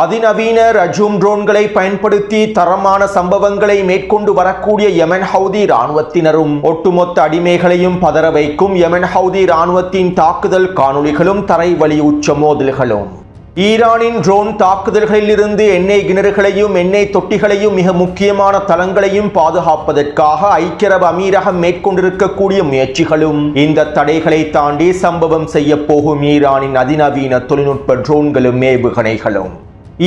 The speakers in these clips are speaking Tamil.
அதிநவீன ரஜூம் ட்ரோன்களை பயன்படுத்தி தரமான சம்பவங்களை மேற்கொண்டு வரக்கூடிய யெமன் ஹவுதி இராணுவத்தினரும் ஒட்டுமொத்த அடிமைகளையும் பதற வைக்கும் யெமன் ஹவுதி இராணுவத்தின் தாக்குதல் காணொளிகளும் தரைவழி உச்ச மோதல்களும். ஈரானின் ட்ரோன் தாக்குதல்களில் இருந்து எண்ணெய் கிணறுகளையும் எண்ணெய் தொட்டிகளையும் மிக முக்கியமான தளங்களையும் பாதுகாப்பதற்காக ஐக்கிய அரபு அமீரகம் மேற்கொண்டிருக்கக்கூடிய முயற்சிகளும் இந்த தடைகளை தாண்டி சம்பவம் செய்ய போகும் ஈரானின் அதிநவீன தொழில்நுட்ப ட்ரோன்களும் ஏவுகணைகளும்.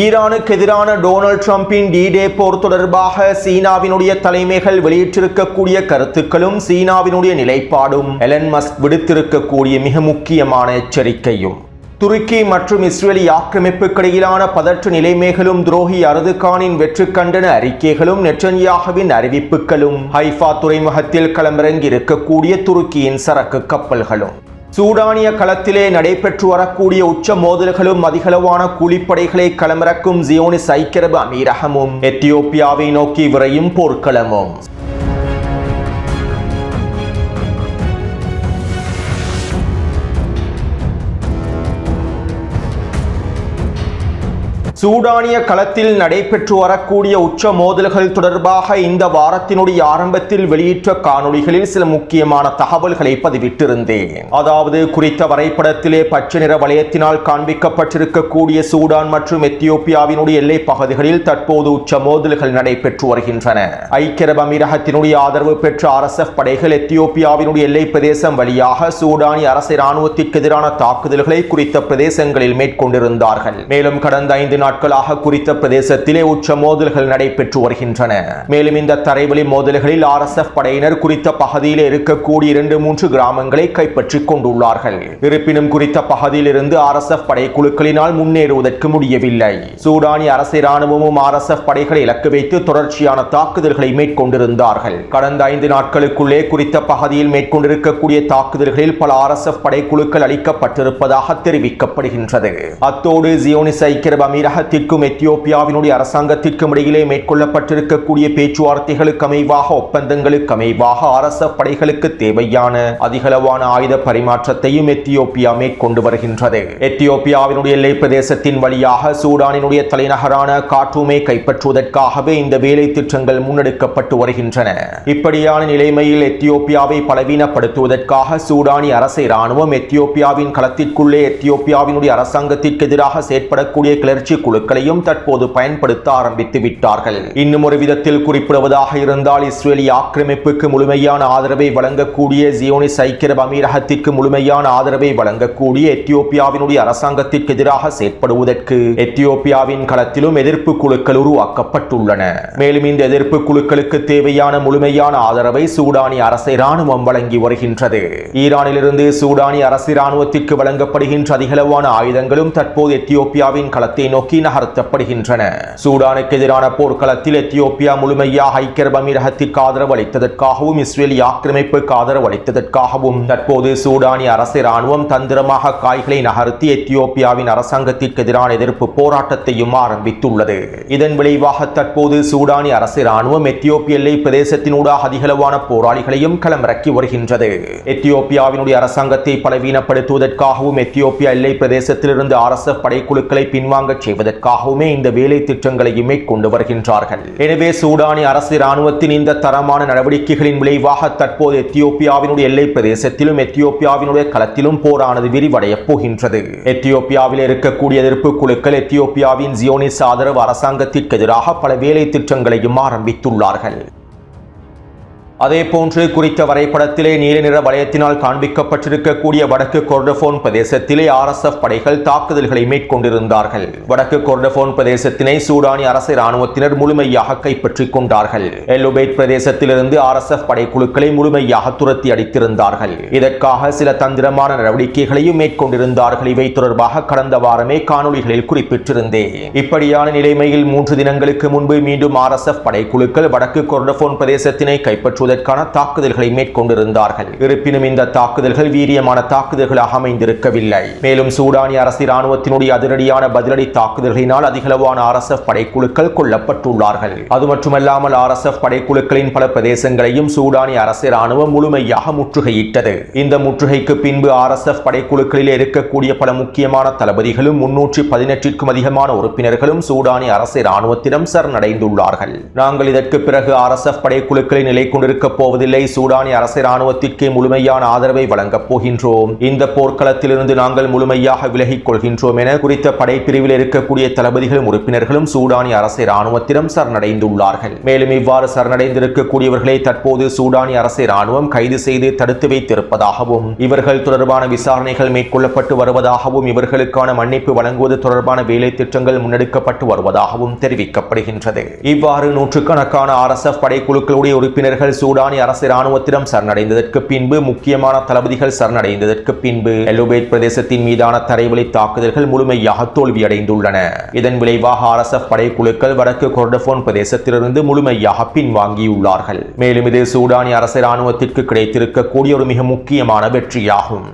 ஈரானுக்கு எதிரான டொனால்ட் ட்ரம்பின் டி-டே போர் தொடர்பாக சீனாவினுடைய தலைமைகள் வெளியிட்டிருக்கக்கூடிய கருத்துக்களும் சீனாவினுடைய நிலைப்பாடும் எலன் மஸ்க் விடுத்திருக்கக்கூடிய மிக முக்கியமான எச்சரிக்கையும். துருக்கி மற்றும் இஸ்ரேலி ஆக்கிரமிப்புக்கிடையிலான பதற்ற நிலைமைகளும் துரோகி அர்துகானின் வெற்றி கண்டன அறிக்கைகளும் நெட்டன்யாகுவின் அறிவிப்புகளும் ஹைஃபா துறைமுகத்தில் களமிறங்கி இருக்கக்கூடிய துருக்கியின் சரக்கு கப்பல்களும். சூடானிய களத்திலே நடைபெற்று வரக்கூடிய உச்ச மோதல்களும் அதிகளவான கூலிப்படைகளை களமிறக்கும் ஜியோனிஸ் ஐக்கிய அரபு அமீரகமும் எத்தியோப்பியாவை நோக்கி விரையும் போர்க்களமும். சூடானிய களத்தில் நடைபெற்று வரக்கூடிய உச்ச மோதல்கள் தொடர்பாக இந்த வாரத்தினுடைய ஆரம்பத்தில் வெளியிட்ட காணொளிகளில் சில முக்கியமான தகவல்களை பதிவிட்டிருந்தேன். அதாவது குறித்த வரைபடத்திலே பச்சை நிற வளையத்தினால் காண்பிக்கப்பட்டிருக்கக்கூடிய சூடான் மற்றும் எத்தியோப்பியாவினுடைய எல்லை பகுதிகளில் தற்போது உச்ச மோதல்கள் நடைபெற்று வருகின்றன. ஐக்கிய அரபு அமீரகத்தினுடைய ஆதரவு பெற்ற RSF படைகள் எத்தியோப்பியாவினுடைய எல்லை பிரதேசம் வழியாக சூடானிய அரசு இராணுவத்திற்கு எதிரான தாக்குதல்களை குறித்த பிரதேசங்களில் மேற்கொண்டிருந்தார்கள். மேலும் கடந்த 5 நாட்களாக குறித்த பிரதேசத்திலே உச்ச மோதல்கள் நடைபெற்று வருகின்றன. மேலும் இந்த தரைவழி மோதல்களில் RSF படையினர் குறித்த பகுதியில் இருக்கக்கூடிய 2-3 கிராமங்களை கைப்பற்றிக் கொண்டுள்ளார்கள். இருப்பினும் குறித்த பகுதியில் இருந்து RSF படைக்குழுக்களினால் முன்னேறுவதற்கு முடியவில்லை. சூடானிய அரசு இராணுவமும் RSF படைகளை இலக்கு வைத்து தொடர்ச்சியான தாக்குதல்களை மேற்கொண்டிருந்தார்கள். கடந்த 5 நாட்களுக்குள்ளே குறித்த பகுதியில் மேற்கொண்டிருக்கக்கூடிய தாக்குதல்களில் பல RSF படைக்குழுக்கள் அளிக்கப்பட்டிருப்பதாக தெரிவிக்கப்படுகின்றது. அத்தோடு ஜியோனிஸ் ஐக்கிய அரபு அமீரகத்திற்கும் எத்தியோப்பியாவினுடைய அரசாங்கத்திற்கும் இடையிலே மேற்கொள்ளப்பட்டிருக்கக்கூடிய பேச்சுவார்த்தைகளுக்கு அமைவாக ஒப்பந்தங்களுக்கு அமைவாக RSF படைகளுக்கு தேவையான அதிகளவான ஆயுத பரிமாற்றத்தையும் எத்தியோப்பியா மேற்கொண்டு வருகின்றது. எத்தியோப்பியாவினுடைய எல்லை பிரதேசத்தின் வழியாக சூடானினுடைய தலைநகரான கார்ட்டூமை கைப்பற்றுவதற்காகவே இந்த வேலை திட்டங்கள் முன்னெடுக்கப்பட்டு வருகின்றன. இப்படியான நிலைமையில் எத்தியோப்பியாவை பலவீனப்படுத்துவதற்காக சூடானிய அரசு இராணுவம் எத்தியோப்பியாவின் களத்திற்குள்ளே எத்தியோப்பியாவினுடைய அரசாங்கத்திற்கு எதிராக செயற்படக்கூடிய கிளர்ச்சி குழுக்களையும் தற்போது பயன்படுத்த ஆரம்பித்து விட்டார்கள். இன்னும் ஒரு விதத்தில் குறிப்பிடுவதாக இருந்தால் இஸ்ரேலிய ஆக்கிரமிப்புக்கு முழுமையான ஆதரவை வழங்கக்கூடிய ஜியோனிஸ் ஐக்கிய அரபு அமீரகத்திற்கு முழுமையான ஆதரவை வழங்கக்கூடிய எத்தியோப்பியாவினுடைய அரசாங்கத்திற்கு எதிராக செயற்படுவதற்கு எத்தியோப்பியாவின் களத்திலும் எதிர்ப்பு குழுக்கள் உருவாக்கப்பட்டுள்ளன. மேலும் இந்த எதிர்ப்பு குழுக்களுக்கு தேவையான முழுமையான ஆதரவை சூடானிய அரசு இராணுவம் வழங்கி வருகின்றது. ஈரானிலிருந்து சூடானிய அரசு இராணுவத்திற்கு வழங்கப்படுகின்ற அதிகளவான ஆயுதங்களும் தற்போது எத்தியோப்பியாவின் களத்தை நோக்கி நகர்த்தப்படுகின்றன. சூடானுக்கு எதிரான போர்க்களத்தில் எத்தியோப்பியா முழுமையாக ஐக்கிய அரபு அமீரகத்திற்கு ஆதரவு அளித்ததற்காகவும் இஸ்ரேலிய ஆக்கிரமிப்புக்கு ஆதரவு அளித்ததற்காகவும் தற்போது சூடானிய அரசு இராணுவம் தந்திரமாக காய்களை நகர்த்தி எத்தியோப்பியாவின் அரசாங்கத்திற்கு எதிரான எதிர்ப்பு போராட்டத்தையும் ஆரம்பித்துள்ளது. இதன் விளைவாக தற்போது சூடானிய அரசு இராணுவம் எத்தியோப்பிய எல்லை பிரதேசத்தினூடாக அதிகளவான போராளிகளையும் களமிறக்கி வருகின்றது. எத்தியோப்பியாவினுடைய அரசாங்கத்தை பலவீனப்படுத்துவதற்காகவும் எத்தியோப்பியா எல்லை பிரதேசத்திலிருந்து RSF படைக்குழுக்களை பின்வாங்க செய்வதற்காகவுமே இந்த வேலை திட்டங்களையும் மேற்கொண்டு வருகின்றார்கள். எனவே சூடானிய அரசு இராணுவத்தின் இந்த தரமான நடவடிக்கைகளின் விளைவாக தற்போது எத்தியோப்பியாவினுடைய எல்லை பிரதேசத்திலும் எத்தியோப்பியாவினுடைய களத்திலும் போரானது விரிவடைய போகின்றது. எத்தியோப்பியாவில் இருக்கக்கூடிய எதிர்ப்பு குழுக்கள் எத்தியோப்பியாவின் ஜியோனிஸ் ஆதரவு அரசாங்கத்திற்கு எதிராக பல வேலை திட்டங்களையும் ஆரம்பித்துள்ளார்கள். அதே போன்று குறித்த வரைபடத்திலே நீல நிற வளையத்தினால் காண்பிக்கப்பட்டிருக்கக்கூடிய வடக்கு கொர்டோஃபோன் பிரதேசத்திலே RSF படைகள் தாக்குதல்களை மேற்கொண்டிருந்தார்கள். வடக்கு கொர்டோஃபோன் பிரதேசத்தினை சூடானிய அரசு இராணுவத்தினர் முழுமையாக கைப்பற்றிக் கொண்டார்கள். எல் உபைத் பிரதேசத்திலிருந்து RSF படைக்குழுக்களை முழுமையாக துரத்தி அடித்திருந்தார்கள். இதற்காக சில தந்திரமான நடவடிக்கைகளையும் மேற்கொண்டிருந்தார்கள். இவை தொடர்பாக கடந்த வாரமே காணொளிகளில் குறிப்பிட்டிருந்தேன். இப்படியான நிலைமையில் 3 தினங்களுக்கு முன்பு மீண்டும் RSF படைக்குழுக்கள் வடக்கு கொர்டோஃபோன் பிரதேசத்தினை கைப்பற்ற கைப்பற்றுவதற்கான தாக்குதல்களை மேற்கொண்டிருந்தார்கள். இருப்பினும் இந்த தாக்குதல்கள் வீரியமான தாக்குதல்களாக அமைந்திருக்கவில்லை. மேலும் சூடானிய அரசு இராணுவத்தினுடைய அதிரடியான பதிலடி தாக்குதல்களினால் அதிகளவான RSF படைக்குழுக்கள் கொல்லப்பட்டுள்ளார்கள். அது மட்டுமல்லாமல் RSF படைக்குழுக்களின் பல பிரதேசங்களையும் சூடானிய அரசு இராணுவம் முழுமையாக முற்றுகையிட்டது. இந்த முற்றுகைக்கு பின்பு RSF படைக்குழுக்களில் இருக்கக்கூடிய பல முக்கியமான தளபதிகளும் 318க்கும் அதிகமான உறுப்பினர்களும் சூடானிய அரசு இராணுவத்திடம் சரணடைந்துள்ளார்கள். நாங்கள் இதற்கு பிறகு RSF படைக்குழுக்களை நிலை கொண்டிருக்க போவதில்லை. சூடானிய அரசு இராணுவத்திற்கு முழுமையான ஆதரவை வழங்கப் போகின்றோம். இந்த போர்க்களத்திலிருந்து நாங்கள் முழுமையாக விலகிக் கொள்கின்றோம் என குறித்த படைப்பிரிவில் இருக்கக்கூடிய தளபதிகளும் உறுப்பினர்களும் சூடானிய அரசு இராணுவத்திடம் சரணடைந்துள்ளார்கள். மேலும் இவ்வாறு சரணடைந்திருக்கக்கூடியவர்களை தற்போது சூடானிய அரசு இராணுவம் கைது செய்து தடுத்து வைத்திருப்பதாகவும் இவர்கள் தொடர்பான விசாரணைகள் மேற்கொள்ளப்பட்டு வருவதாகவும் இவர்களுக்கான மன்னிப்பு வழங்குவது தொடர்பான வேலை திட்டங்கள் முன்னெடுக்கப்பட்டு வருவதாகவும் தெரிவிக்கப்படுகின்றது. இவ்வாறு நூற்றுக்கணக்கான RSF படைக்குழுக்களுடைய உறுப்பினர்கள் சூடானிய அரசு இராணுவத்திடம் சரணடைந்ததற்கு பின்பு முக்கியமான தளபதிகள் சரணடைந்ததற்கு பின்பு எல்லுபேட் பிரதேசத்தின் மீதான தரைவழி தாக்குதல்கள் முழுமையாக தோல்வியடைந்துள்ளன. இதன் விளைவாக RSF படைக்குழுக்கள் வடக்கு கொர்டோஃபோன் பிரதேசத்திலிருந்து முழுமையாக பின்வாங்கியுள்ளார்கள். மேலும் இது சூடானிய அரசு இராணுவத்திற்கு கிடைத்திருக்கக்கூடிய ஒரு மிக முக்கியமான வெற்றியாகும்.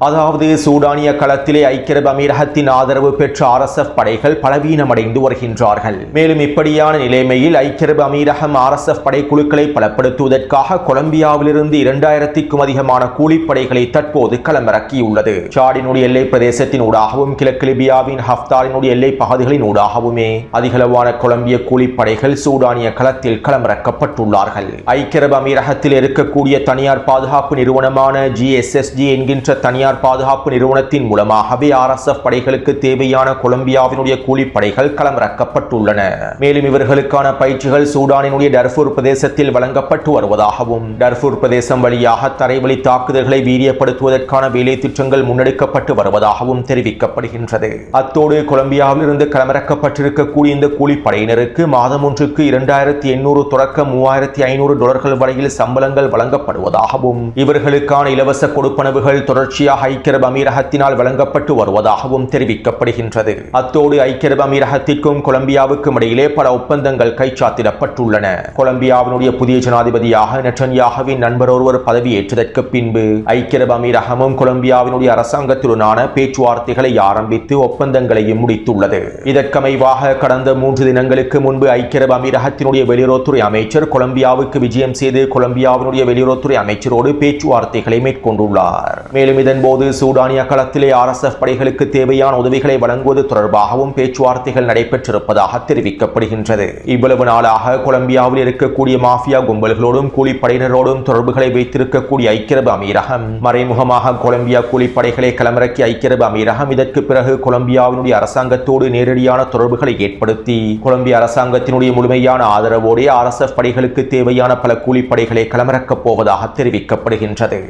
அதாவது சூடானிய களத்திலே ஐக்கிய அரபு அமீரகத்தின் ஆதரவு பெற்ற RSF படைகள் பலவீனமடைந்து வருகின்றார்கள். மேலும் இப்படியான நிலைமையில் ஐக்கிய அரபு அமீரகம் RSF படைக்குழுக்களை பலப்படுத்துவதற்காக கொலம்பியாவிலிருந்து 2000க்கும் அதிகமான கூலிப்படைகளை தற்போது களமிறக்கியுள்ளது. சாடினுடைய எல்லை பிரதேசத்தின் ஊடாகவும் கிழக்கு லிபியாவின் ஹஃப்தாரினுடைய எல்லை பகுதிகளின் ஊடாகவுமே அதிகளவான கொலம்பிய கூலிப்படைகள் சூடானிய களத்தில் களமிறக்கப்பட்டுள்ளார்கள். ஐக்கிய அரபு அமீரகத்தில் இருக்கக்கூடிய தனியார் பாதுகாப்பு நிறுவனமான GSSG என்கின்ற தனியார் பாதுகாப்பு நிறுவனத்தின் மூலமாகவே RSF படைகளுக்கு தேவையான கொலம்பியாவினுடைய கூலிப்படைகள் களமிறக்கப்பட்டுள்ளன. மேலும் இவர்களுக்கான பயிற்சிகள் சூடானினுடைய டர்ஃபூர் பிரதேசத்தில் வழங்கப்பட்டு வருவதாகவும் டர்ஃபூர் பிரதேசம் வழியாக தரைவழி தாக்குதல்களை வீரியப்படுத்துவதற்கான வேலை திட்டங்கள் முன்னெடுக்கப்பட்டு வருவதாகவும் தெரிவிக்கப்படுகின்றது. அத்தோடு கொலம்பியாவிலிருந்து களமிறக்கப்பட்டிருக்கக்கூடிய இந்த கூலிப்படையினருக்கு மாதம் ஒன்றுக்கு 2800 தொடக்கம் $3500 வரையில் சம்பளங்கள் வழங்கப்படுவதாகவும் இவர்களுக்கான இலவச கொடுப்பனவுகள் தொடர்ச்சியாக ஐக்கிய அரபு அமீரகத்தினால் வழங்கப்பட்டு வருவதாகவும் தெரிவிக்கப்படுகின்றது. அத்தோடு ஐக்கிய அரபு அமீரகத்திற்கும் கொலம்பியாவுக்கும் இடையிலே பல ஒப்பந்தங்கள் கைச்சாத்திடப்பட்டுள்ளன. கொலம்பியாவினுடைய புதிய ஜனாதிபதியாக நெட்டன்யாகுவின் நண்பர் ஒருவர் பதவியேற்றதற்கு பின்பு ஐக்கிய அரபு அமீரகமும் கொலம்பியாவினுடைய அரசாங்கத்துடனான பேச்சுவார்த்தைகளை ஆரம்பித்து ஒப்பந்தங்களையும் முடித்துள்ளது. இதற்கமைவாக கடந்த 3 தினங்களுக்கு முன்பு ஐக்கிய அரபு அமீரகத்தினுடைய வெளியுறவுத்துறை அமைச்சர் கொலம்பியாவுக்கு விஜயம் செய்து கொலம்பியாவினுடைய வெளியுறவுத்துறை அமைச்சரோடு பேச்சுவார்த்தைகளை மேற்கொண்டுள்ளார். மேலும் இதன் போது சூடானிய களத்திலே RSF படைகளுக்கு தேவையான உதவிகளை வழங்குவது தொடர்பாகவும் பேச்சுவார்த்தைகள் நடைபெற்றிருப்பதாக தெரிவிக்கப்படுகின்றது. இவ்வளவு நாளாக கொலம்பியாவில் இருக்கக்கூடிய மாஃபியா கும்பல்களோடும் கூலிப்படையினரோடும் தொடர்புகளை வைத்திருக்கக்கூடிய ஐக்கிய அரபு அமீரகம் மறைமுகமாக கொலம்பியா கூலிப்படைகளை களமிறக்கி ஐக்கிய அரபு அமீரகம் இதற்கு பிறகு கொலம்பியாவினுடைய அரசாங்கத்தோடு நேரடியான தொடர்புகளை ஏற்படுத்தி கொலம்பியா அரசாங்கத்தினுடைய முழுமையான ஆதரவோடு RSF படைகளுக்கு தேவையான பல கூலிப்படைகளை களமிறக்கப் போவதாக தெரிவிக்கப்படுகின்றது.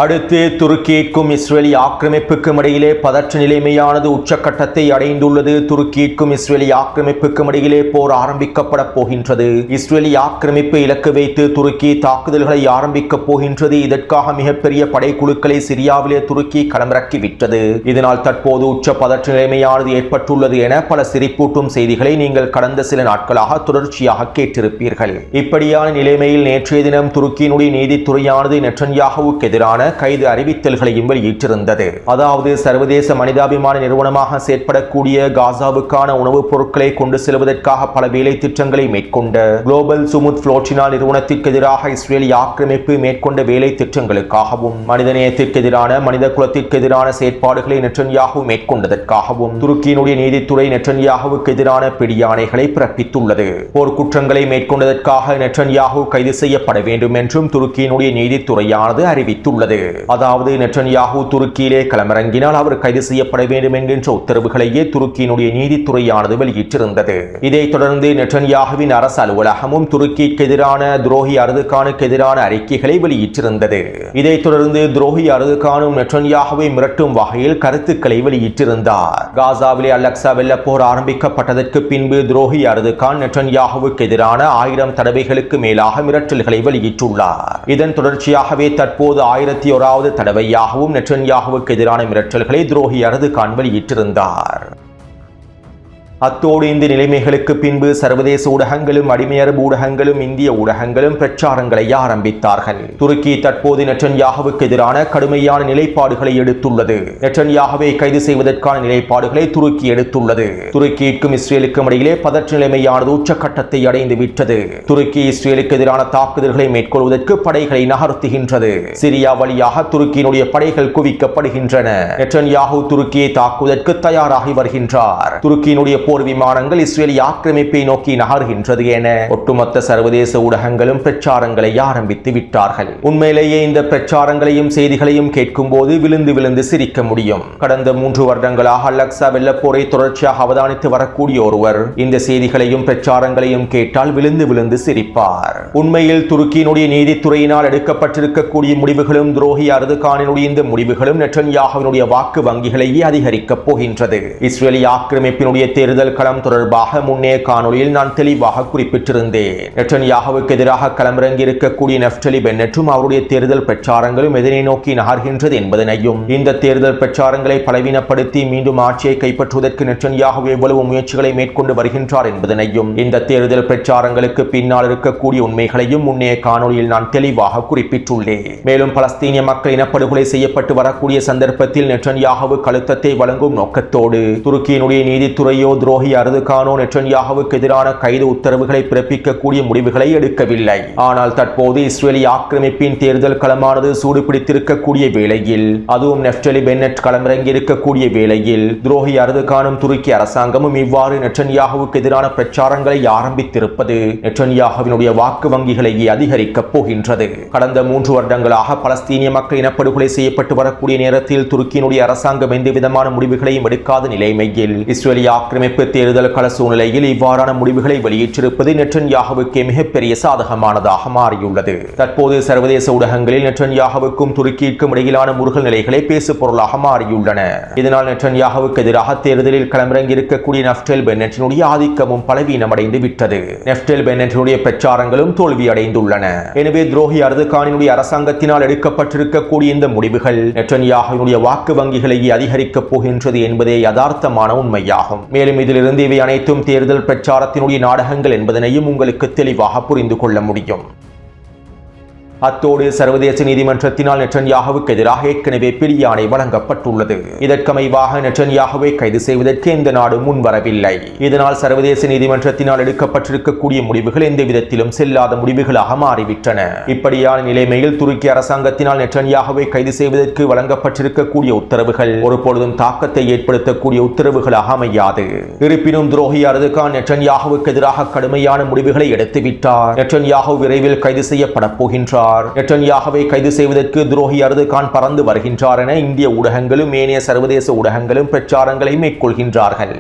அடுத்து துருக்கிக்கும் இஸ்ரேலி ஆக்கிரமிப்புக்கும் இடையிலே பதற்ற நிலைமையானது உச்சக்கட்டத்தை அடைந்துள்ளது. துருக்கிக்கும் இஸ்ரேலி ஆக்கிரமிப்புக்கும் இடையிலே போர் ஆரம்பிக்கப்பட போகின்றது. இஸ்ரேலி ஆக்கிரமிப்பை இலக்கு வைத்து துருக்கி தாக்குதல்களை ஆரம்பிக்கப் போகின்றது. இதற்காக மிகப்பெரிய படைக்குழுக்களை சிரியாவிலே துருக்கி களமிறக்கிவிட்டது. இதனால் தற்போது உச்ச பதற்ற நிலைமையானது ஏற்பட்டுள்ளது என பல சிரிப்பூட்டும் செய்திகளை நீங்கள் கடந்த சில நாட்களாக தொடர்ச்சியாக கேட்டிருப்பீர்கள். இப்படியான நிலைமையில் நேற்றைய தினம் துருக்கியினுடைய நீதித்துறையானது நெட்டன்யாகுவுக்கு எதிரான கைது அறிவித்தல்களையும் வெளியிட்டிருந்தது. அதாவது சர்வதேச மனிதாபிமான நிறுவனமாக செயற்படக்கூடிய காசாவுக்கான உணவுப் பொருட்களை கொண்டு செல்வதற்காக பல வேலை திட்டங்களை மேற்கொண்ட குளோபல் சுமுத் புளோட்டினா நிறுவனத்திற்கு எதிராக இஸ்ரேலிய ஆக்கிரமிப்பு மேற்கொண்ட வேலை திட்டங்களுக்காகவும் மனிதநேயத்திற்கு எதிரான மனித குலத்திற்கு எதிரான செயற்பாடுகளை நெட்டன்யாகு மேற்கொண்டதற்காகவும் துருக்கியினுடைய நீதித்துறை நெட்டன்யாகுவுக்கு எதிரான பிடியாணைகளை பிறப்பித்துள்ளது. போர்க்குற்றங்களை மேற்கொண்டதற்காக நெட்டன்யாகு கைது செய்யப்பட வேண்டும் என்றும் துருக்கியினுடைய நீதித்துறையானது அறிவித்துள்ளது. அதாவது நெட்டன்யாகு துருக்கியிலே களமிறங்கினால் அவர் கைது செய்யப்பட வேண்டும் என்கின்ற உத்தரவுகளையே துருக்கியினுடைய நீதித்துறையானது வெளியிட்டிருந்தது. இதைத் தொடர்ந்து நெட்டன்யாகுவின் அரசு அலுவலகமும் துருக்கிக்கு எதிரான துரோகி அர்துகானுக்கு எதிரான அறிக்கைகளை வெளியிட்டிருந்தது. இதைத் தொடர்ந்து துரோகி அர்துகானும் நெட்டன்யாகுவை மிரட்டும் வகையில் கருத்துக்களை வெளியிட்டிருந்தார். காசாவிலே அல்-அக்ஸா வெள்ளப்போர் ஆரம்பிக்கப்பட்டதற்கு பின்பு துரோகி அர்துகான் நெட்டன்யாகுவுக்கு எதிரான 1000 தடவைகளுக்கு மேலாக மிரட்டல்களை வெளியிட்டுள்ளார். இதன் தொடர்ச்சியாகவே தற்போது 1001வது தடவையாகவும் நெட்டன்யாகுவுக்கு எதிரான மிரட்டல்களை துரோகி அர்துகான் வெளியிட்டிருந்தார். அத்தோடு இந்த நிலைமைகளுக்கு பின்பு சர்வதேச ஊடகங்களும் அடிமையரபு ஊடகங்களும் இந்திய ஊடகங்களும் பிரச்சாரங்களை ஆரம்பித்தார்கள். துருக்கி தற்போது நெட்டன்யாகுவுக்கு எதிரான கடுமையான நிலைப்பாடுகளை எடுத்துள்ளது. நெட்டன்யாகுவை கைது செய்வதற்கான நிலைப்பாடுகளை துருக்கி எடுத்துள்ளது. துருக்கிக்கும் இஸ்ரேலுக்கும் இடையிலே பதற்ற நிலைமையானது உச்சக்கட்டத்தை அடைந்து விட்டது. துருக்கி இஸ்ரேலுக்கு எதிரான தாக்குதல்களை மேற்கொள்வதற்கு படைகளை நகர்த்துகின்றது. சிரியா வழியாக துருக்கியினுடைய படைகள் குவிக்கப்படுகின்றன. நெட்டன்யாகு துருக்கியை தாக்குவதற்கு தயாராகி வருகின்றார். துருக்கியினுடைய போர் விமானங்கள் இஸ்ரேலிய ஆக்கிரமிப்பை நோக்கி நகர்கின்றது என ஒட்டுமொத்த சர்வதேச ஊடகங்களும் பிரச்சாரங்களை ஆரம்பித்து விட்டார்கள். உண்மையிலேயே இந்த பிரச்சாரங்களையும் செய்திகளையும் கேட்கும் போது விழுந்து விழுந்து சிரிக்க முடியும். கடந்த 3 வருடங்களாக அல்-அக்ஸா வெள்ளப்போரை தொடர்ச்சியாக அவதானித்து வரக்கூடிய ஒருவர் இந்த செய்திகளையும் பிரச்சாரங்களையும் கேட்டால் விழுந்து விழுந்து சிரிப்பார். உண்மையில் துருக்கியினுடைய நீதித்துறையினால் எடுக்கப்பட்டிருக்கக்கூடிய முடிவுகளும் துரோகி அர்துகானினுடைய இந்த முடிவுகளும் நெட்டன்யாகுவினுடைய வாக்கு வங்கிகளையே அதிகரிக்கப் போகின்றது. இஸ்ரேலிய ஆக்கிரமிப்பினுடைய தேர்தல் களம் தொடர்பாக முன்னே காணொலியில் நான் தெளிவாக குறிப்பிட்டிருந்தேன். நெட்டன்யாகுவுக்கு எதிராக களமிறங்கி இருக்கக்கூடிய நெஃப்டலி பென்னெட்டும் அவருடைய தேர்தல் பிரச்சாரங்களும் எதனை நோக்கி நகர்கின்றது என்பதனையும், இந்த தேர்தல் பிரச்சாரங்களை பலவீனப்படுத்தி மீண்டும் ஆட்சியை கைப்பற்றுவதற்கு நெட்டன்யாகு எவ்வளவு முயற்சிகளை மேற்கொண்டு வருகின்றார் என்பதனையும், இந்த தேர்தல் பிரச்சாரங்களுக்கு பின்னால் இருக்கக்கூடிய உண்மைகளையும் முன்னே காணொலியில் நான் தெளிவாக குறிப்பிட்டுள்ளேன். மேலும் பலஸ்தீனிய மக்கள் இனப்படுகொலை செய்யப்பட்டு வரக்கூடிய சந்தர்ப்பத்தில் நெட்டன்யாகு கழுத்தத்தை வழங்கும் நோக்கத்தோடு துருக்கியினுடைய நீதித்துறையோ துரோகி அர்துகானோ நெட்டன்யாகுவுக்கு எதிரான கைது உத்தரவுகளை பிறப்பிக்கக்கூடிய முடிவுகளை எடுக்கவில்லை. ஆனால் தற்போது இஸ்ரேலிய ஆக்கிரமிப்பின் தேர்தல் களமானது சூடுபிடித்திருக்கக்கூடிய வேளையில், அதுவும் நெஃப்டலி பென்னெட் களமிறங்கி இருக்கக்கூடிய வேளையில், துரோகி அர்துகானும் துருக்கி அரசாங்கமும் இவ்வாறு நெட்டன்யாகுவுக்கு எதிரான பிரச்சாரங்களை ஆரம்பித்திருப்பது நெட்டன்யாகுவினுடைய வாக்கு வங்கிகளையே அதிகரிக்கப் போகின்றது. கடந்த 3 வருடங்களாக பலஸ்தீனிய மக்கள் இனப்படுகொலை செய்யப்பட்டு வரக்கூடிய நேரத்தில் துருக்கியினுடைய அரசாங்கம் எந்த விதமான முடிவுகளையும் எடுக்காத நிலைமையில் இஸ்ரேலிய ஆக்கிரமிப்பு தேர்தல் கள சூழ்நிலையில் இவ்வாறான முடிவுகளை வெளியிட்டிருப்பது நெட்டன்யாகுவுக்கு மிகப்பெரிய சாதகமானதாக மாறியுள்ளது. தற்போது சர்வதேச ஊடகங்களில் நெட்டன்யாகுவுக்கும் துருக்கிக்கும் இடையிலான முருகல் நிலைகளை பேசு பொருளாக மாறியுள்ளன. இதனால் நெட்டன்யாகுவுக்கு எதிராக தேர்தலில் களமிறங்கி இருக்கக்கூடிய நெஃப்டலி பென்னெட்டினுடைய ஆதிக்கமும் பலவீனமடைந்து விட்டது. நெஃப்டலி பென்னெட்டினுடைய பிரச்சாரங்களும் தோல்வியடைந்துள்ளன. எனவே துரோகி அர்துகானினுடைய அரசாங்கத்தினால் எடுக்கப்பட்டிருக்கக்கூடிய இந்த முடிவுகள் நெட்டன்யாகுவினுடைய வாக்கு வங்கிகளையே அதிகரிக்கப் போகின்றது என்பதே யதார்த்தமான உண்மையாகும். மேலும் இதிலிருந்து இவை அனைத்தும் தேர்தல் பிரச்சாரத்தினுடைய நாடகங்கள் என்பதனையும் உங்களுக்கு தெளிவாக புரிந்து கொள்ள முடியும். அத்தோடு சர்வதேச நீதிமன்றத்தினால் நெட்டன்யாகுவுக்கு எதிராக ஏற்கனவே பிடியாணை வழங்கப்பட்டுள்ளது. இதற்கமைவாக நெட்டன்யாகுவை கைது செய்வதற்கு எந்த நாடு முன்வரவில்லை. இதனால் சர்வதேச நீதிமன்றத்தினால் எடுக்கப்பட்டிருக்கக்கூடிய முடிவுகள் எந்த விதத்திலும் செல்லாத முடிவுகளாக மாறிவிட்டன. இப்படியான நிலைமையில் துருக்கி அரசாங்கத்தினால் நெட்டன்யாகுவை கைது செய்வதற்கு வழங்கப்பட்டிருக்கக்கூடிய உத்தரவுகள் ஒருபொழுதும் தாக்கத்தை ஏற்படுத்தக்கூடிய உத்தரவுகளாக அமையாது. இருப்பினும் துரோகி அர்துகான் நெட்டன்யாகுவுக்கு எதிராக கடுமையான முடிவுகளை எடுத்துவிட்டார். நெட்டன்யாகு விரைவில் கைது செய்யப்பட போகின்றார். நெட்டன்யாகுவை கைது செய்வதற்கு துரோகி அர்துகான் பறந்து வருகின்றார் என இந்திய ஊடகங்களும் ஏனைய சர்வதேச ஊடகங்களும் பிரச்சாரங்களை மேற்கொள்கின்றார்கள்.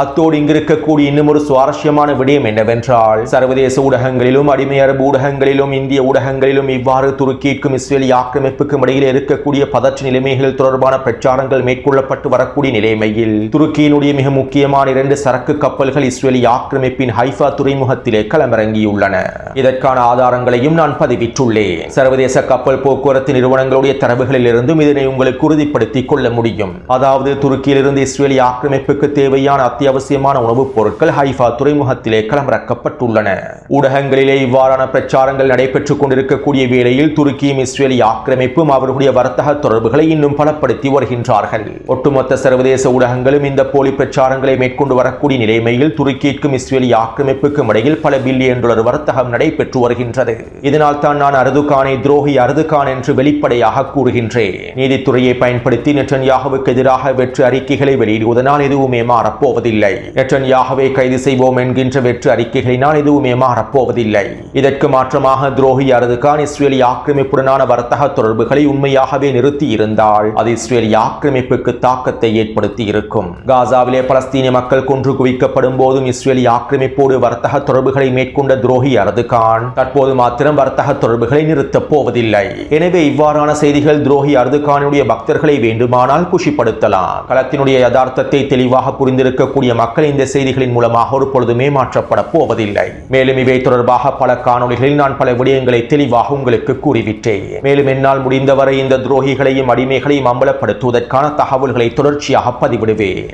அத்தோடு இங்கிருக்கக்கூடிய இன்னும் ஒரு சுவாரஸ்யமான விடயம் என்னவென்றால், சர்வதேச ஊடகங்களிலும் அடிமையரபு ஊடகங்களிலும் இந்திய ஊடகங்களிலும் இவ்வாறு துருக்கிக்கும் இஸ்ரேலிய ஆக்கிரமிப்புக்கும் இடையில் இருக்கக்கூடிய பதற்ற நிலைமைகள் தொடர்பான பிரச்சாரங்கள் மேற்கொள்ளப்பட்டு வரக்கூடிய நிலைமையில் துருக்கியினுடைய மிக முக்கியமான 2 சரக்கு கப்பல்கள் இஸ்ரேலிய ஆக்கிரமிப்பின் ஹைஃபா துறைமுகத்திலே களமிறங்கியுள்ளன. இதற்கான ஆதாரங்களையும் நான் பதிவிட்டுள்ளேன். சர்வதேச கப்பல் போக்குவரத்து நிறுவனங்களுடைய தரவுகளில் இருந்தும் இதனை உங்களுக்கு உறுதிப்படுத்திக் கொள்ள முடியும். அதாவது துருக்கியிலிருந்து இஸ்ரேலிய ஆக்கிரமிப்புக்கு தேவையான அத்தியாவசியமான உணவுப் பொருட்கள் ஹைஃபா துறைமுகத்திலே களமிறக்கப்பட்டுள்ளன. ஊடகங்களிலே இவ்வாறான பிரச்சாரங்கள் நடைபெற்றுக் கொண்டிருக்கக்கூடிய வேளையில் துருக்கியும் இஸ்ரேலிய ஆக்கிரமிப்பும் அவர்களுடைய வர்த்தக தொடர்புகளை இன்னும் பலப்படுத்தி வருகின்றார்கள். ஒட்டுமொத்த சர்வதேச ஊடகங்களும் இந்த போலி பிரச்சாரங்களை மேற்கொண்டு வரக்கூடிய நிலைமையில் துருக்கிக்கும் இஸ்ரேலிய ஆக்கிரமிப்புக்கும் இடையில் பல பில்லியன் டாலர் வர்த்தகம் நடைபெற்று வருகின்றது. இதனால் தான் நான் அர்துகானை துரோகி அர்துகான் என்று வெளிப்படையாக கூறுகின்றேன். நீதித்துறையை பயன்படுத்தி நெட்டன்யாகுவுக்கு எதிராக வெற்று அறிக்கைகளை வெளியிடுவதனால் எதுவுமே மாறப்போவதில்லை. நெட்டன்யாகுவை கைது செய்வோம் என்கின்ற வெற்று அறிக்கைகளினால் எதுவுமே மாறப்போவதில்லை. இதற்கு மாற்றமாக துரோகி அர்துகான் இஸ்ரேலிய ஆக்கிரமிப்புடனான வர்த்தக தொடர்புகளை உண்மையாகவே நிறுத்தி இருந்தால் அது இஸ்ரேலிய ஆக்கிரமிப்புக்கு தாக்கத்தை ஏற்படுத்தி இருக்கும். காசாவிலே பலஸ்தீனிய மக்கள் கொன்று குவிக்கப்படும் போதும் இஸ்ரேலிய ஆக்கிரமிப்போடு வர்த்தக தொடர்புகளை மேற்கொண்ட துரோகி அர்துகான் தற்போது மாத்திரம் வர்த்தக தொடர்புகளை நிறுத்தப் போவதில்லை. எனவே இவ்வாறான செய்திகள் துரோகி அர்துகானுடைய பக்தர்களை வேண்டுமானால் குஷிப்படுத்தலாம். களத்தினுடைய யதார்த்தத்தை தெளிவாக புரிந்திருக்கக்கூடிய மக்கள் இந்த செய்திகளின் மூலமாக ஒரு பொழுதுமே மாற்றப்பட போவதில்லை. மேலும் இவை தொடர்பாக பல காணொளிகளில் நான் பல விடயங்களை தெளிவாக உங்களுக்கு கூறிவிட்டேன். மேலும் என்னால் முடிந்தவரை இந்த துரோகிகளையும் அடிமைகளையும் அம்பலப்படுத்துவதற்கான தகவல்களை தொடர்ச்சியாக பதிவிடுவேன்.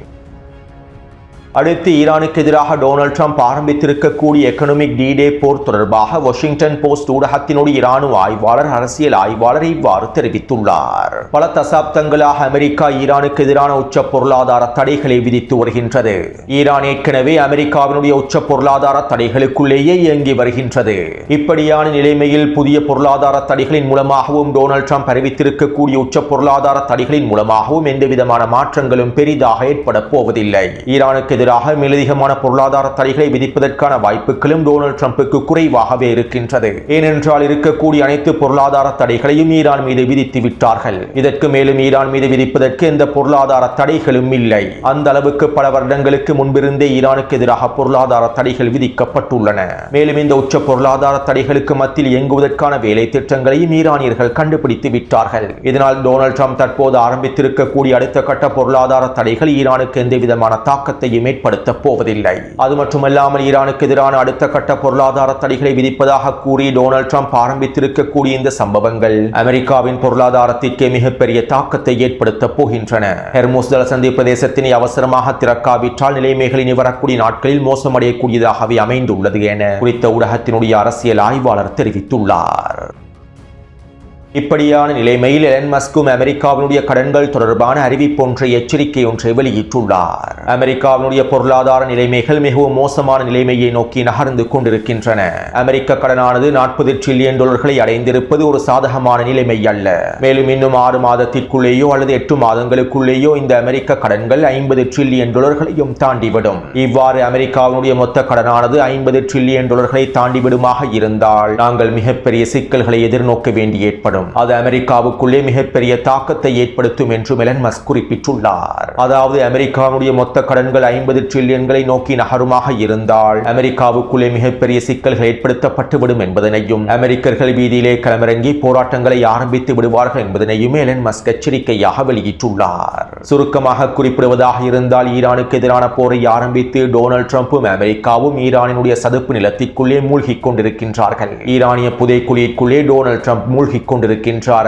அடுத்து ஈரானுக்கு எதிராக டொனால்ட் ட்ரம்ப் ஆரம்பித்திருக்கக்கூடிய எக்கனாமிக் டி-டே போர் தொடர்பாக வாஷிங்டன் போஸ்ட் ஊடகத்தினுடைய இராணுவ ஆய்வாளர் அரசியல் ஆய்வாளர் இவ்வாறு தெரிவித்துள்ளார். பல தசாப்தங்களாக அமெரிக்கா ஈரானுக்கு எதிரான உச்ச பொருளாதார தடைகளை விதித்து வருகின்றது. ஈரான் ஏற்கனவே அமெரிக்காவினுடைய உச்ச பொருளாதார தடைகளுக்குள்ளேயே இயங்கி வருகின்றது. இப்படியான நிலைமையில் புதிய பொருளாதார தடைகளின் மூலமாகவும் டொனால்ட் ட்ரம்ப் அறிவித்திருக்கக்கூடிய உச்ச பொருளாதார தடைகளின் மூலமாகவும் எந்தவிதமான மாற்றங்களும் பெரிதாக ஏற்பட போவதில்லை. ஈரானுக்கு எதிராக மேலதிகமான பொருளாதார தடைகளை விதிப்பதற்கான வாய்ப்புகளும் டொனால்ட் ட்ரம்புக்கு குறைவாகவே இருக்கின்றது. ஏனென்றால் இருக்கக்கூடிய அனைத்து பொருளாதார தடைகளையும் ஈரான் மீது விதித்து விட்டார்கள். இதற்கு மேலும் ஈரான் மீது விதிப்பதற்கு எந்த பொருளாதார தடைகளும் இல்லை. அந்த அளவுக்கு பல வருடங்களுக்கு முன்பிருந்தே ஈரானுக்கு எதிராக பொருளாதார தடைகள் விதிக்கப்பட்டுள்ளன. மேலும் இந்த உச்ச பொருளாதார தடைகளுக்கு மத்தியில் இயங்குவதற்கான வேலை திட்டங்களையும் ஈரானியர்கள் கண்டுபிடித்து விட்டார்கள். இதனால் டொனால்ட் ட்ரம்ப் தற்போது ஆரம்பித்திருக்கக்கூடிய அடுத்த கட்ட பொருளாதார தடைகள் ஈரானுக்கு எந்தவிதமான தாக்கத்தையும் ஏற்படுத்த போவதில்லை. அது மட்டுமல்லாமல் ஈரானுக்கு எதிரான அடுத்த கட்ட பொருளாதார தடைகளை விதிப்பதாக கூறி டொனால்ட் ட்ரம்ப் ஆரம்பித்திருக்கக்கூடிய இந்த சம்பவங்கள் அமெரிக்காவின் பொருளாதாரத்திற்கு மிகப்பெரிய தாக்கத்தை ஏற்படுத்த போகின்றன. ஹெர்முஸ் ஜலசந்தி பிரதேசத்தினை அவசரமாக திறக்காவிட்டால் நிலைமைகளின் வரக்கூடிய நாட்களில் மோசமடையக்கூடியதாகவே அமைந்துள்ளது என குறித்த ஊடகத்தினுடைய அரசியல் ஆய்வாளர் தெரிவித்துள்ளார். இப்படியான நிலைமையில் எலன் மஸ்கும் அமெரிக்காவினுடைய கடன்கள் தொடர்பான அறிவிப்பொன்றை எச்சரிக்கை ஒன்றை வெளியிட்டுள்ளார். அமெரிக்காவினுடைய பொருளாதார நிலைமைகள் மிகவும் மோசமான நிலைமையை நோக்கி நகர்ந்து கொண்டிருக்கின்றன. அமெரிக்க கடனானது $40 டிரில்லியன் அடைந்திருப்பது ஒரு சாதகமான நிலைமை அல்ல. மேலும் இன்னும் 6 மாதத்திற்குள்ளேயோ அல்லது 8 மாதங்களுக்குள்ளேயோ இந்த அமெரிக்க கடன்கள் $50 டிரில்லியன் தாண்டிவிடும். இவ்வாறு அமெரிக்காவினுடைய மொத்த கடனானது $50 டிரில்லியன் தாண்டிவிடுமாக இருந்தால் நாங்கள் மிகப்பெரிய சிக்கல்களை எதிர்நோக்க வேண்டி ஏற்படும். அது அமெரிக்காவுக்குள்ளே மிகப்பெரிய தாக்கத்தை ஏற்படுத்தும் என்று எலன் மஸ்க் குறிப்பிட்டுள்ளார். அதாவது அமெரிக்காவுடைய மொத்த கடன்கள் $50 டிரில்லியன்களை நோக்கி நகருமாக இருந்தால் அமெரிக்காவுக்குள்ளே மிகப்பெரிய சிக்கல்கள் ஏற்படுத்தப்பட்டுவிடும் என்பதனையும் அமெரிக்கர்கள் வீதியிலே களமிறங்கி போராட்டங்களை ஆரம்பித்து விடுவார்கள் என்பதனையும் எலன் மஸ்க் எச்சரிக்கையாக வெளியிட்டுள்ளார். சுருக்கமாக குறிப்பிடுவதாக இருந்தால் ஈரானுக்கு எதிரான போரை ஆரம்பித்து டொனால்ட் ட்ரம்பும் அமெரிக்காவும் ஈரானினுடைய சதுப்பு நிலத்திற்குள்ளே மூழ்கிக் கொண்டிருக்கின்றார்கள். ஈரானிய புதைக்குழிக்குள்ளே டொனால்ட் ட்ரம்ப் மூழ்கிக் கொண்டிருக்கின்றார்.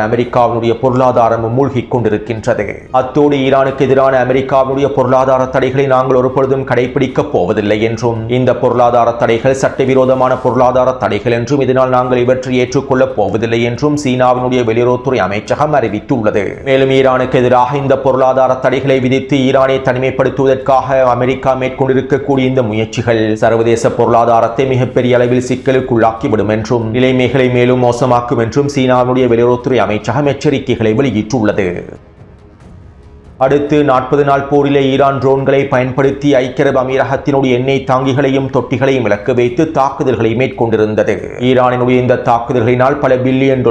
அமெரிக்காவினுடைய பொருளாதாரமும் மூழ்கிக் கொண்டிருக்கின்றது. அத்தோடு ஈரானுக்கு எதிரான அமெரிக்காவினுடைய பொருளாதார தடைகளை நாங்கள் ஒருபொழுதும் கடைபிடிக்கப் போவதில்லை என்றும் இந்த பொருளாதார தடைகள் சட்டவிரோதமான பொருளாதார தடைகள் என்றும் இதனால் நாங்கள் இவற்றை ஏற்றுக்கொள்ளப் போவதில்லை என்றும் சீனாவினுடைய வெளியுறவுத்துறை அமைச்சகம் அறிவித்துள்ளது. மேலும் ஈரானுக்கு எதிராக இந்த பொருளாதார தடைகளை விதித்து ஈரானை தனிமைப்படுத்துவதற்காக அமெரிக்கா மேற்கொண்டிருக்கக்கூடிய இந்த முயற்சிகள் சர்வதேச பொருளாதாரத்தை மிகப்பெரிய அளவில் சிக்கலுக்குள்ளாக்கிவிடும் என்றும் நிலைமைகளை மேலும் மோசமாக்கும் என்றும் சீனாவுடைய வெளியுறவுத்துறை அமைச்சகம் எச்சரிக்கைகளை வெளியிட்டுள்ளது. அடுத்து 40 நாள் போரிலே ஈரான் ட்ரோன்களை பயன்படுத்தி ஐக்கிய அரபு அமீரகத்தினுடைய எண்ணெய் தாங்கிகளையும் தொட்டிகளையும் இலக்கு வைத்து தாக்குதல்களை மேற்கொண்டிருந்தது. ஈரானினுடைய இந்த தாக்குதல்களினால் பல $பில்லியன்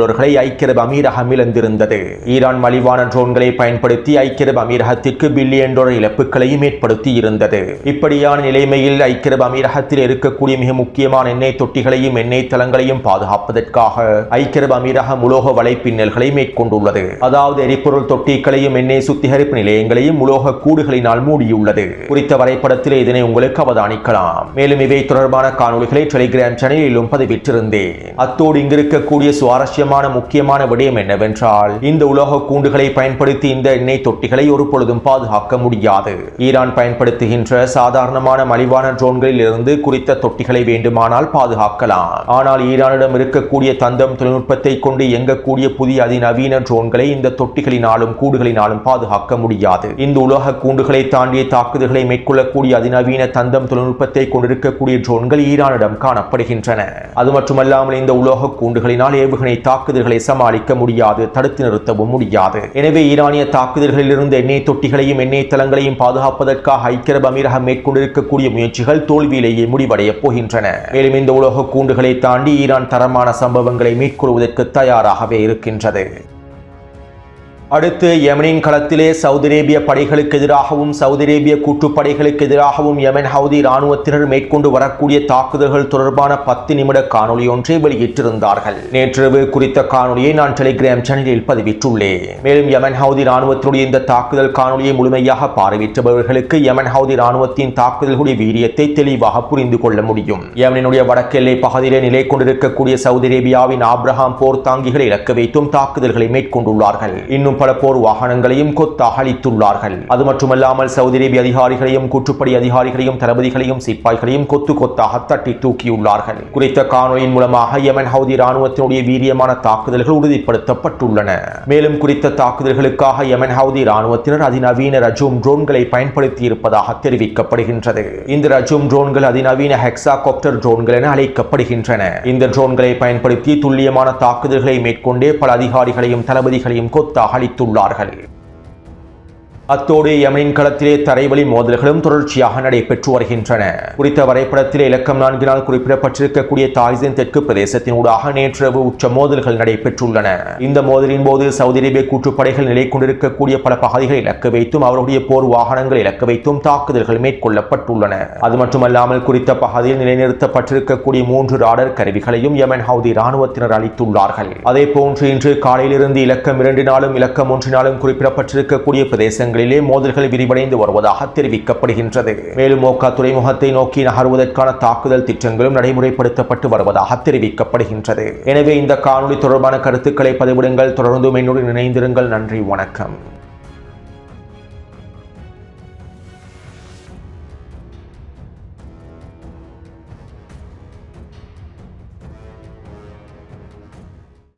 ஐக்கிய அரபு அமீரகம் இழந்திருந்தது. ஈரான் மலிவான ட்ரோன்களை பயன்படுத்தி ஐக்கிய அரபு அமீரகத்திற்கு $1 பில்லியன் இழப்புகளையும் ஏற்படுத்தி இருந்தது. இப்படியான நிலைமையில் ஐக்கிய அரபு அமீரகத்தில் இருக்கக்கூடிய மிக முக்கியமான எண்ணெய் தொட்டிகளையும் எண்ணெய் தளங்களையும் பாதுகாப்பதற்காக ஐக்கிய அரபு அமீரகம் உலோக வலைப்பின்னல்களை மேற்கொண்டுள்ளது. அதாவது எரிபொருள் தொட்டிகளையும் எண்ணெய் சுத்திகரிப்பு நிலையங்களையும் உலோக கூடுகளினால் மூடியுள்ளது. குறித்த வரைபடத்தில் இதனை உங்களுக்கு அவதானிக்கலாம். மேலும் இவை தொடர்பான காணொளிகளை டெலிகிராம் சேனலிலும் பதிவிட்டிருந்தேன். அத்தோடு இங்கிருக்கக்கூடிய சுவாரஸ்யமான முக்கியமான விடயம் என்னவென்றால் இந்த உலோக கூண்டுகளை பயன்படுத்தி இந்த எண்ணெய் தொட்டிகளை ஒரு பொழுதும் பாதுகாக்க முடியாது. ஈரான் பயன்படுத்துகின்ற சாதாரணமான மலிவான ட்ரோன்களில் இருந்து குறித்த தொட்டிகளை வேண்டுமானால் பாதுகாக்கலாம். ஆனால் ஈரானிடம் இருக்கக்கூடிய தந்தம் தொழில்நுட்பத்தை கொண்டு இயங்கக்கூடிய புதிய அதிநவீன ட்ரோன்களை இந்த தொட்டிகளினாலும் கூடுகளினாலும் பாதுகாக்க முடியாது. இந்த உலோக கூண்டுகளை தாண்டிய தாக்குதல்களை மேற்கொள்ளக்கூடிய அதிநவீன தந்தம் தொழில்நுட்பத்தை கொண்டிருக்கக்கூடிய ட்ரோன்கள் ஈரானிடம் காணப்படுகின்றன. அது மட்டுமல்லாமல் இந்த உலோக கூண்டுகளினால் ஏவுகணை தாக்குதல்களை சமாளிக்க முடியாது, தடுத்து நிறுத்தவும் முடியாது. எனவே ஈரானிய தாக்குதல்களில் இருந்து எண்ணெய் தொட்டிகளையும் எண்ணெய் தளங்களையும் பாதுகாப்பதற்காக ஐக்கிய அரபு அமீரகம் மேற்கொண்டிருக்கக்கூடிய முயற்சிகள் தோல்வியிலேயே முடிவடைய போகின்றன. மேலும் இந்த உலோக கூண்டுகளை தாண்டி ஈரான் தரமான சம்பவங்களை மேற்கொள்வதற்கு தயாராகவே இருக்கின்றது. அடுத்து யெமனின் களத்திலே சவுதி அரேபிய படைகளுக்கு எதிராகவும் சவுதி அரேபிய கூட்டுப்படைகளுக்கு எதிராகவும் யெமன் ஹவுதி இராணுவத்தினர் மேற்கொண்டு வரக்கூடிய தாக்குதல்கள் தொடர்பான 10 நிமிட காணொலி ஒன்றை வெளியிட்டிருந்தார்கள். நேற்றிரவு குறித்த காணொலியை நான் டெலிகிராம் சேனலில் பதிவிட்டுள்ளேன். மேலும் யெமன் ஹவுதி இராணுவத்தினுடைய இந்த தாக்குதல் காணொலியை முழுமையாக பார்வையிட்டவர்களுக்கு யெமன் ஹவுதி இராணுவத்தின் தாக்குதல்களுடைய வீரியத்தை தெளிவாக புரிந்து கொள்ள முடியும். யெமனினுடைய வடக்கு எல்லை பகுதியிலே நிலை கொண்டிருக்கக்கூடிய சவுதி அரேபியாவின் ஆப்ரஹாம் போர் தாங்கிகளை இலக்கு வைத்தும் தாக்குதல்களை மேற்கொண்டுள்ளார்கள். இன்னும் மேலும் பல போர் வாகனங்களையும் கொத்தாக அளித்துள்ளார்கள். அது மட்டுமல்லாமல் சவுதி அரேபிய அதிகாரிகளையும் கூற்றுப்படை அதிகாரிகளையும் தளபதிகளையும் சிப்பாய்களையும் கொத்தாக தட்டி தூக்கியுள்ளார்கள். குறித்த காணொலியின் மூலமாக யமன் ஹவுதி ராணுவத்தினுடைய வீரியமான தாக்குதல்கள் உறுதிப்படுத்தப்பட்டுள்ளன. மேலும் குறித்த தாக்குதல்களுக்காக யமன் ஹவுதி ராணுவத்தினர் அதிநவீன ரஜூம் ட்ரோன்களை பயன்படுத்தி இருப்பதாக தெரிவிக்கப்படுகின்றது. இந்த ரஜூம் ட்ரோன்கள் அதிநவீன ஹெக்ஸாகாப்டர் ட்ரோன்கள் என அழைக்கப்படுகின்றன. இந்த ட்ரோன்களை பயன்படுத்தி துல்லியமான தாக்குதல்களை மேற்கொண்டே பல அதிகாரிகளையும் தளபதிகளையும் கொத்தாக அளித்துள்ளார்கள். அத்தோடு யமனின் களத்திலே தரைவழி மோதல்களும் தொடர்ச்சியாக நடைபெற்று வருகின்றன. குறித்த வரைபடத்திலே இலக்கம் 4 குறிப்பிடப்பட்டிருக்கக்கூடிய தாய்ஸின் தெற்கு பிரதேசத்தினூடாக நேற்றிரவு உச்ச மோதல்கள் நடைபெற்றுள்ளன. இந்த மோதலின் போது சவுதி அரேபிய கூட்டுப்படைகள் நிலை கொண்டிருக்கக்கூடிய பல பகுதிகளை இலக்கு வைத்தும் அவருடைய போர் வாகனங்கள் இலக்கு வைத்தும் தாக்குதல்கள் மேற்கொள்ளப்பட்டுள்ளன. அது மட்டுமல்லாமல் குறித்த பகுதியில் நிலைநிறுத்தப்பட்டிருக்கக்கூடிய 3 ராடர் கருவிகளையும் யமன் ஹவுதி ராணுவத்தினர் அளித்துள்ளார்கள். அதே போன்று இன்று காலையிலிருந்து இலக்கம் 2 இலக்கம் 1 குறிப்பிடப்பட்டிருக்கக்கூடிய பிரதேசங்கள் மோதல்கள் விரிவடைந்து வருவதாக தெரிவிக்கப்படுகின்றது. மேலும் மோக்கா துறைமுகத்தை நோக்கி நகர்வதற்கான தாக்குதல் திட்டங்களும் நடைமுறைப்படுத்தப்பட்டு வருவதாக தெரிவிக்கப்படுகின்றது. எனவே இந்த காணொலி தொடர்பான கருத்துக்களை பதிவிடுங்கள். தொடர்ந்து என்னுடன் இணைந்திருங்கள். நன்றி, வணக்கம்.